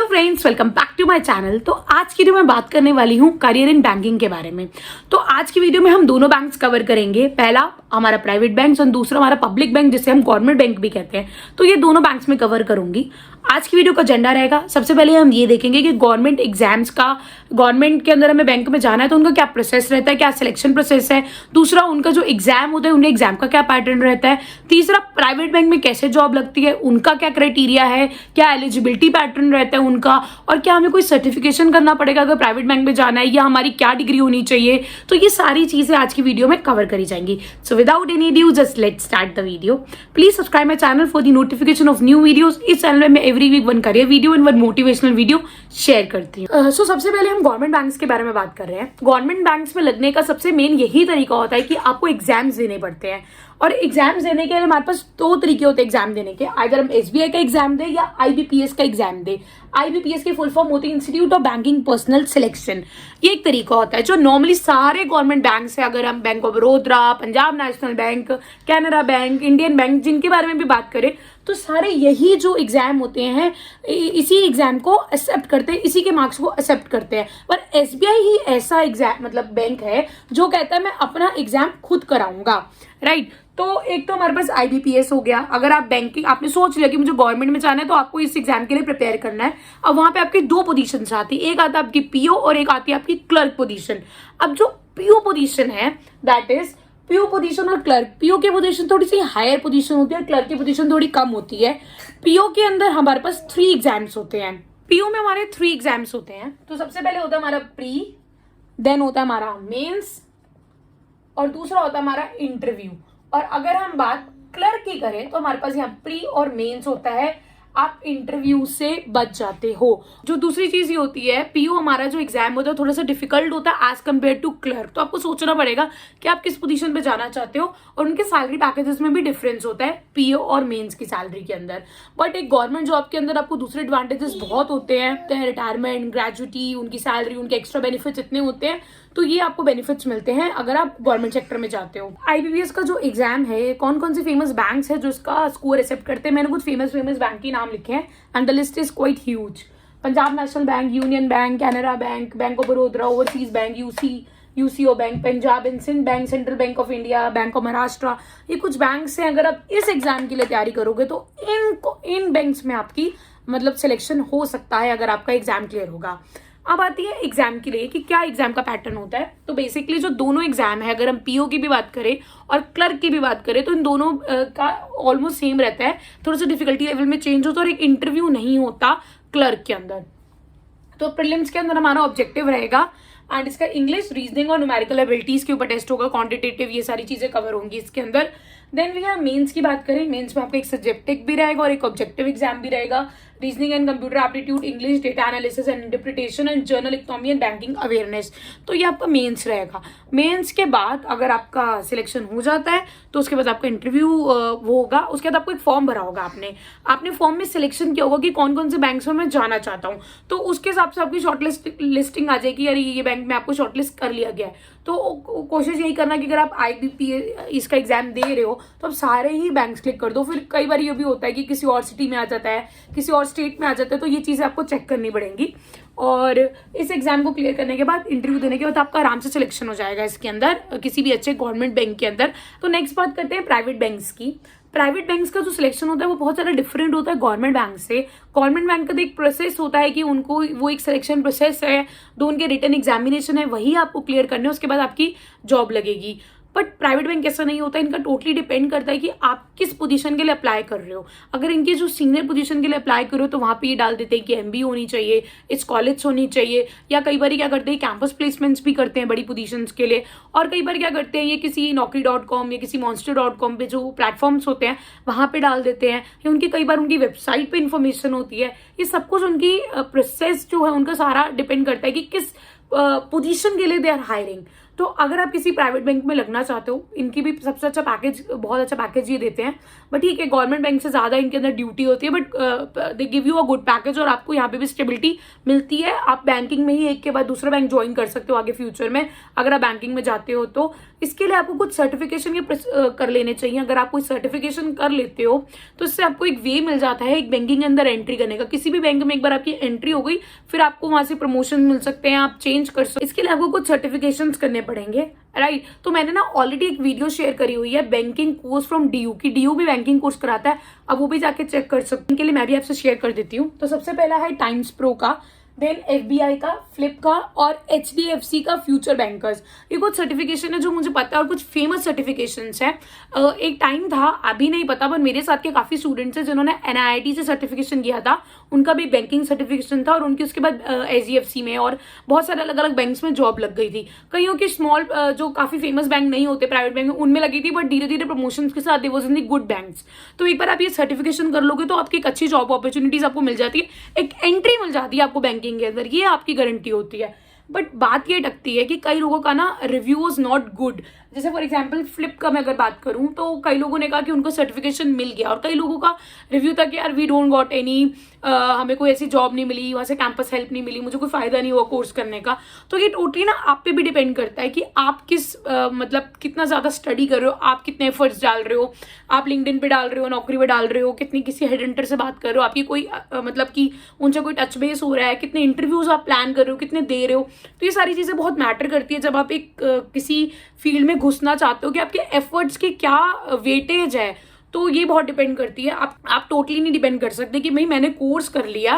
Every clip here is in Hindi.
Friends, welcome back to my channel. तो आज की वीडियो में बात करने वाली हूँ करियर इन बैंकिंग के बारे में। तो आज की वीडियो में हम दोनों बैंक्स कवर करेंगे। पहला हमारा प्राइवेट बैंक और दूसरा हमारा पब्लिक बैंक, जिसे हम गवर्नमेंट बैंक भी कहते हैं। तो ये दोनों बैंक्स में कवर करूंगी। आज की वीडियो का एजेंडा रहेगा, सबसे पहले हम ये देखेंगे कि गवर्नमेंट एग्जाम्स का, गवर्नमेंट के अंदर हमें बैंक में जाना है तो उनका क्या प्रोसेस रहता है, क्या सिलेक्शन प्रोसेस है। दूसरा, उनका जो एग्जाम होता है, उनके एग्जाम का क्या पैटर्न रहता है। तीसरा, प्राइवेट बैंक में कैसे जॉब लगती है, उनका क्या क्राइटेरिया है, क्या एलिजिबिलिटी पैटर्न रहता है उनका, और क्या हमें कोई सर्टिफिकेशन करना पड़ेगा अगर प्राइवेट बैंक में जाना है, या हमारी क्या डिग्री होनी चाहिए। तो ये सारी चीजें आज की वीडियो में कवर करी जाएंगी। So without any due, just let's start the video. Please subscribe my channel for the notification of new videos. इस चैनल में मैं every week one career video and one motivational video share करती हूँ। सो सबसे पहले हम गवर्नमेंट बैंक्स के बारे में बात कर रहे हैं। गवर्नमेंट बैंक्स में लगने का सबसे मेन यही तरीका होता है कि आपको एग्जाम्स देने पड़ते हैं। और एग्जाम्स देने के लिए हमारे पास दो तरीके होते हैं एग्जाम देने के। आइदर हम एसबीआई का एग्जाम दें या आईबीपीएस का एग्जाम दें। आईबीपीएस की फुल फॉर्म होती है institute of banking personal selection. ये एक तरीका होता है जो नॉर्मली सारे गवर्नमेंट बैंक्स है, अगर हम bank of Baroda, Punjab national bank, Canara bank, Indian bank, जिनके बारे में भी बात करें तो सारे यही जो एग्जाम होते हैं, इसी एग्जाम को एक्सेप्ट करते हैं, इसी के मार्क्स को एक्सेप्ट करते हैं। पर एसबीआई ही ऐसा एग्जाम मतलब बैंक है जो कहता है मैं अपना एग्जाम खुद कराऊंगा, राइट। तो एक तो हमारे पास आईबीपीएस हो गया। अगर आप बैंकिंग, आपने सोच लिया कि मुझे गवर्नमेंट में जाना है तो आपको इस एग्जाम के लिए प्रिपेयर करना है। अब वहां पे आपकी दो पोजीशन आती है, एक आता है आपकी पीओ और एक आती है आपकी क्लर्क पोजीशन। अब जो पीओ पोजीशन है, दैट इज पीओ पोजीशन और क्लर्क। पीओ की पोजीशन थोड़ी सी हायर पोजीशन होती है, क्लर्क की पोजीशन थोड़ी कम होती है। पीओ के अंदर हमारे पास 3 एग्जाम्स होते हैं। पीओ में हमारे 3 एग्जाम्स होते हैं। तो सबसे पहले होता है हमारा प्री, देन होता है हमारा मेंस, और दूसरा होता है हमारा इंटरव्यू। और अगर हम बात क्लर्क की करें तो हमारे पास यहाँ प्री और मेंस होता है, आप इंटरव्यू से बच जाते हो। जो दूसरी चीज ये होती है, पीओ हमारा जो एग्जाम होता है थोड़ा सा डिफिकल्ट होता है एज कम्पेयर टू क्लर्क। तो आपको सोचना पड़ेगा कि आप किस पोजीशन पे जाना चाहते हो, और उनके सैलरी पैकेजेस में भी डिफरेंस होता है पीओ और मेंस की सैलरी के अंदर। बट एक गवर्नमेंट जॉब के अंदर आपको दूसरे एडवांटेजेस बहुत होते हैं, रिटायरमेंट, ग्रेजुटी, उनकी सैलरी, उनके एक्स्ट्रा बेनिफिट्स इतने होते हैं। तो ये आपको बेनिफिट्स मिलते हैं अगर आप गवर्नमेंट सेक्टर में जाते हो। आईबीपीएस का जो एग्जाम है, कौन कौन से फेमस बैंक्स है जो इसका स्कोर एक्सेप्ट करते हैं, मैंने कुछ फेमस बैंक के नाम लिखे हैं and the list is quite huge. Punjab national bank, union bank, Canara bank, bank of Baroda, overseas bank, UCO bank, Punjab and Sind bank, central bank of India, bank of Maharashtra, ये कुछ बैंक्स हैं। अगर आप इस एग्जाम के लिए तैयारी करोगे तो इन बैंक्स में आपकी मतलब सिलेक्शन हो सकता है अगर आपका एग्जाम क्लियर होगा। अब आती है एग्जाम के लिए कि क्या एग्जाम का पैटर्न होता है। तो बेसिकली जो दोनों एग्जाम है, अगर हम पीओ की भी बात करें और क्लर्क की भी बात करें, तो इन दोनों का ऑलमोस्ट सेम रहता है। थोड़ा सा डिफिकल्टी लेवल में चेंज होता है और एक इंटरव्यू नहीं होता क्लर्क के अंदर। तो प्रीलिम्स के अंदर हमारा ऑब्जेक्टिव रहेगा एंड इसका इंग्लिश, रीजनिंग और न्यूमेरिकल एबिलिटीज के ऊपर टेस्ट होगा, क्वांटिटेटिव, ये सारी चीजें कवर होंगी इसके अंदर। देन वी हैव मेंस की बात करें, मेंस में आपका एक सब्जेक्टिव भी रहेगा और एक ऑब्जेक्टिव एग्जाम भी रहेगा। Reasoning and computer aptitude, English, data analysis and interpretation and journal economy and banking awareness. तो ये आपका मेंस रहेगा। मेंस के बाद अगर आपका सिलेक्शन हो जाता है तो उसके बाद आपका इंटरव्यू वो होगा। उसके बाद आपको एक फॉर्म भरा होगा, आपने फॉर्म में सिलेक्शन किया होगा कि कौन कौन से बैंक्स में मैं जाना चाहता हूँ। तो उसके हिसाब से आपकी शॉर्ट लिस्टिंग आ जाएगी, यार ये बैंक में आपको शॉर्टलिस्ट कर लिया गया है। तो कोशिश यही करना कि अगर आप आईबीपीएस इसका एग्जाम दे रहे हो तो आप सारे ही बैंक्स क्लिक कर दो। फिर कई बार ये भी होता है कि किसी और सिटी में आ जाता है, किसी और स्टेट में आ जाता है, तो ये चीजें आपको चेक करनी पड़ेंगी। और इस एग्जाम को क्लियर करने के बाद, इंटरव्यू देने के बाद आपका आराम से सिलेक्शन हो जाएगा इसके अंदर, किसी भी अच्छे गवर्नमेंट बैंक के अंदर। तो नेक्स्ट बात करते हैं प्राइवेट बैंक्स की। प्राइवेट बैंक्स का जो सिलेक्शन होता है वो बहुत ज़्यादा डिफरेंट होता है गवर्नमेंट बैंक से। गवर्नमेंट बैंक का तो एक प्रोसेस होता है कि उनको वो एक सिलेक्शन प्रोसेस है, दो उनके रिटन एग्जामिनेशन है, वही आपको क्लियर करने हैं, उसके बाद आपकी जॉब लगेगी। बट प्राइवेट बैंक ऐसा नहीं होता, इनका टोटली डिपेंड करता है कि आप किस पोजीशन के लिए अप्लाई कर रहे हो। अगर इनकी जो सीनियर पोजीशन के लिए अप्लाई करो तो वहाँ पे ये डाल देते हैं कि एमबी होनी चाहिए, इस कॉलेज होनी चाहिए, या कई बार क्या करते हैं कैंपस प्लेसमेंट्स भी करते हैं बड़ी पोजीशंस के लिए। और कई बार क्या करते हैं, ये किसी naukri.com या किसी monster.com पे जो प्लेटफॉर्म्स होते हैं वहाँ पे डाल देते हैं, या उनकी कई बार उनकी वेबसाइट पे इन्फॉर्मेशन होती है। ये सब कुछ उनकी प्रोसेस जो है उनका सारा डिपेंड करता है कि किस पोजीशन के लिए दे आर हायरिंग। तो अगर आप किसी प्राइवेट बैंक में लगना चाहते हो, इनकी भी सबसे अच्छा पैकेज, बहुत अच्छा पैकेज ये देते हैं। बट ठीक है, गवर्नमेंट बैंक से ज़्यादा इनके अंदर ड्यूटी होती है, but they give you a good package और आपको यहाँ पे भी स्टेबिलिटी मिलती है। आप बैंकिंग में ही एक के बाद दूसरा बैंक ज्वाइन कर सकते हो आगे फ्यूचर में, अगर आप बैंकिंग में जाते हो तो इसके लिए आपको कुछ सर्टिफिकेशन कर लेने चाहिए। अगर आप कोई सर्टिफिकेशन कर लेते हो तो इससे आपको एक वे मिल जाता है एक बैंकिंग के अंदर एंट्री करने का। किसी भी बैंक में एक बार आपकी एंट्री हो गई, फिर आपको वहां से प्रमोशन मिल सकते हैं, आप चेंज कर सकते। इसके लिए आपको कुछ सर्टिफिकेशंस करने पड़ेंगे, राइट। तो मैंने ना ऑलरेडी एक वीडियो शेयर करी हुई है बैंकिंग कोर्स फ्रॉम डीयू की। डीयू भी बैंकिंग कोर्स कराता है, अब वो भी जाके चेक कर सकते हैं। इनके लिए मैं भी आपसे शेयर कर देती हूँ। तो सबसे पहला है टाइम्स प्रो का, देन एफबीआई का, फ्लिप का और एचडीएफसी का फ्यूचर बैंकर्स। ये कुछ सर्टिफिकेशन है जो मुझे पता है और कुछ फेमस सर्टिफिकेशंस है। एक टाइम था, अभी नहीं पता, पर मेरे साथ के काफी स्टूडेंट्स हैं जिन्होंने एनआईटी से सर्टिफिकेशन किया था। उनका भी बैंकिंग सर्टिफिकेशन था और उनकी उसके बाद एचडीएफसी में और बहुत सारे अलग अलग बैंक्स में जॉब लग गई थी। कईयों की स्मॉल जो काफी फेमस बैंक नहीं होते प्राइवेट बैंक में, उनमें लगी थी, बट धीरे धीरे प्रमोशन के साथ was in the good banks. तो एक बार आप ये सर्टिफिकेशन कर लोगे तो आपकी एक अच्छी जॉब अपॉर्चुनिटीज आपको मिल जाती है, एक एंट्री मिल जाती है आपको बैंकिंग के अंदर, ये आपकी गारंटी होती है। बट बात ये अटकती है कि कई लोगों का ना रिव्यू इज नॉट गुड। जैसे फॉर एग्जांपल फ्लिप का मैं अगर बात करूं तो कई लोगों ने कहा कि उनको सर्टिफिकेशन मिल गया और कई लोगों का रिव्यू था कि यार वी डोंट गॉट एनी, हमें कोई ऐसी जॉब नहीं मिली, वहां से कैंपस हेल्प नहीं मिली, मुझे कोई फायदा नहीं हुआ कोर्स करने का। तो ये टोटली ना आप पे भी डिपेंड करता है कि आप किस मतलब कितना ज्यादा स्टडी कर रहे हो, आप कितने एफर्ट्स डाल रहे हो, आप लिंक्डइन पे डाल रहे हो, नौकरी पे डाल रहे हो, कितनी किसी हेडहंटर से बात कर रहे हो, आपकी कोई मतलब कि उनसे कोई टच बेस हो रहा है, कितने इंटरव्यूज आप प्लान कर रहे हो, कितने दे रहे हो। तो ये सारी चीजें बहुत मैटर करती है जब आप एक किसी फील्ड में घुसना चाहते हो कि आपके एफर्ट्स की क्या वेटेज है। तो ये बहुत डिपेंड करती है। आप टोटली नहीं डिपेंड कर सकते कि भाई मैंने कोर्स कर लिया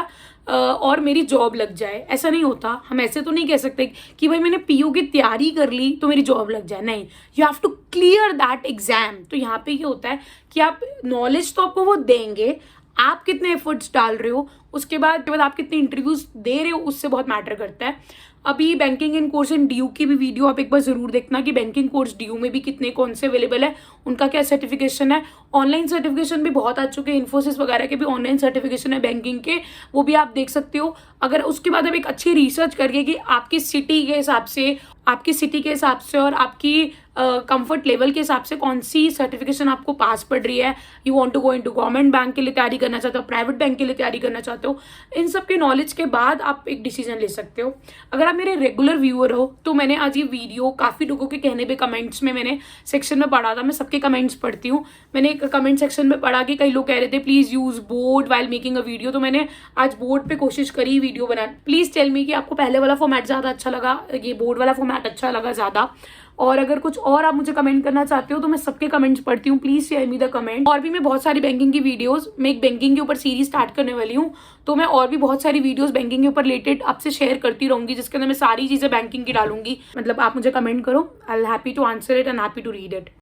और मेरी जॉब लग जाए, ऐसा नहीं होता। हम ऐसे तो नहीं कह सकते कि भाई मैंने पीयू की तैयारी कर ली तो मेरी जॉब लग जाए, नहीं, you have to clear that exam. तो यहाँ पे ये होता है कि आप नॉलेज तो आपको वो देंगे, आप कितने एफर्ट्स डाल रहे हो, उसके बाद आप कितने इंटरव्यूज दे रहे हो, उससे बहुत मैटर करता है। अभी banking in course in DU की भी वीडियो आप एक बार जरूर देखना कि बैंकिंग कोर्स डीयू में भी कितने कौन से अवेलेबल है, उनका क्या सर्टिफिकेशन है। ऑनलाइन सर्टिफिकेशन भी बहुत आ चुके हैं, इन्फोसिस वगैरह के भी ऑनलाइन सर्टिफिकेशन है बैंकिंग के, वो भी आप देख सकते हो। अगर उसके बाद आप एक अच्छी रिसर्च करिए कि आपकी सिटी के हिसाब से और आपकी कंफर्ट लेवल के हिसाब से कौन सी सर्टिफिकेशन आपको पास पड़ रही है। You want to go into government bank के लिए तैयारी करना चाहते हो, प्राइवेट बैंक के लिए तैयारी करना चाहते हो, इन सब के नॉलेज के बाद आप एक डिसीजन ले सकते हो। अगर आप मेरे रेगुलर व्यूअर हो तो मैंने आज ये वीडियो काफी लोगों के कहने पे कमेंट्स में मैंने सेक्शन में पढ़ा था, मैं सबके कमेंट्स पढ़ती हूँ। मैंने एक कमेंट सेक्शन में पढ़ा कि कई लोग कह रहे थे please use board while making a video, तो मैंने आज बोर्ड पे कोशिश करी वीडियो बनाने। प्लीज टेल मी कि आपको पहले वाला फॉर्मेट ज्यादा अच्छा लगा, ये बोर्ड वाला फॉर्मेट अच्छा लगा ज्यादा। और अगर कुछ और आप मुझे कमेंट करना चाहते हो तो मैं सबके कमेंट्स पढ़ती हूँ, please share me the comment. और भी मैं बहुत सारी बैंकिंग की वीडियोस, मैं एक बैंकिंग के ऊपर सीरीज स्टार्ट करने वाली हूँ, तो मैं और भी बहुत सारी वीडियोस बैंकिंग के ऊपर रिलेटेड आपसे शेयर करती रहूंगी, जिसके अंदर मैं सारी चीजें बैंकिंग की डालूंगी। मतलब आप मुझे कमेंट करो, I am happy to answer it and happy to read it.